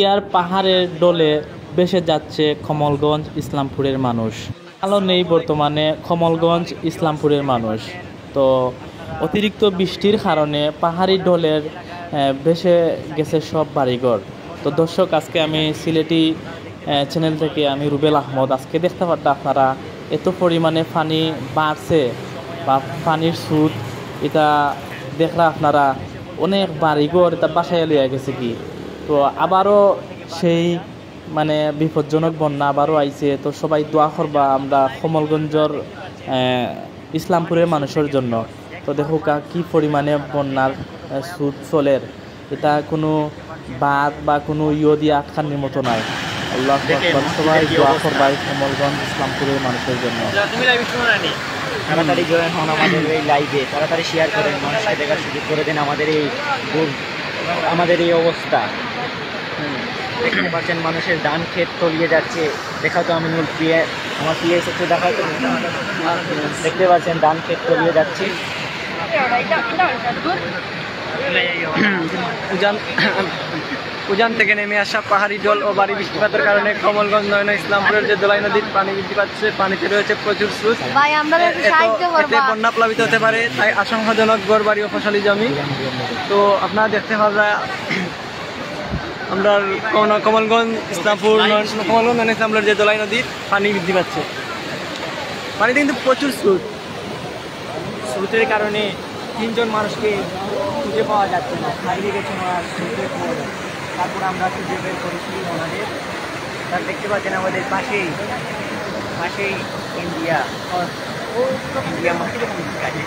ইয়ার পাহাড়ের ডলে ভেসে যাচ্ছে কমলগঞ্জ ইসলামপুরের মানুষ। আলো নেই বর্তমানে কমলগঞ্জ ইসলামপুরের মানুষ। তো অতিরিক্ত বৃষ্টির কারণে পাহাড়ি ডলের ভেসে গেছে সব বাড়িঘর। তো দর্শক, আজকে আমি সিলেটি চ্যানেল থেকে আমি রুবেল আহমদ। আজকে দেখতে পারতে আপনারা এত পরিমাণে পানি বাড়ছে বা পানির স্রোত, এটা দেখরা আপনারা অনেক বাড়িঘর এটা বাসায় লিয়ে গেছে কি। তো আবারও সেই বিপজ্জনক বন্যা আবারও আইছে। তো সবাই দোয়া করবা আমরা কমলগঞ্জর ইসলামপুরের মানুষের জন্য। তো দেখো কি পরিমাণে বন্যার স্রোত চলের, এটা কোনো বাদ বা কোনো দিয়ে আটকানোর মতো নাই। আল্লাহু আকবার, সবাই দোয়া করবা কমলগঞ্জ ইসলামপুরের মানুষের জন্য। তাড়াতাড়ি জয়েন হন আমাদের এই লাইভে, তাড়াতাড়ি শেয়ার করেন, মানুষকে দেখার সুযোগ করে দেন আমাদের এই অবস্থা। দেখতে পাচ্ছেন মানুষের ধান ক্ষেত তলিয়ে যাচ্ছে। দেখাও তো আমি আমার পিএস একটু দেখাও তো। দেখতে পাচ্ছেন ধান ক্ষেত তলিয়ে যাচ্ছে। উজান থেকে নেমে আসা পাহাড়ি জল ও ভারী বৃষ্টিপাতের কারণে কমলগঞ্জ নয়না ইসলামপুরের যে দোলাই নদীর পানি বৃদ্ধি পাচ্ছে। পানিতে রয়েছে প্রচুর স্রোত, এতে বন্যা প্লাবিত হতে পারে, তাই আশঙ্কাজনক ঘর বাড়ি ও ফসলি জমি। তো আপনারা দেখতে পারবেন আমরা কমলগঞ্জ নয়না ইসলামপুরের যে দোলাই নদীর পানি বৃদ্ধি পাচ্ছে। পানিতে কিন্তু প্রচুর স্রোতের কারণে 3 জন মানুষকে খুঁজে পাওয়া যাচ্ছে না, হারিয়ে গেছে ওনার স্রোতের পর। তারপর আমরা খুঁজে বের করেছি ওনাদের। তার দেখতে পাচ্ছেন আমাদের পাশেই ইন্ডিয়া মাটি।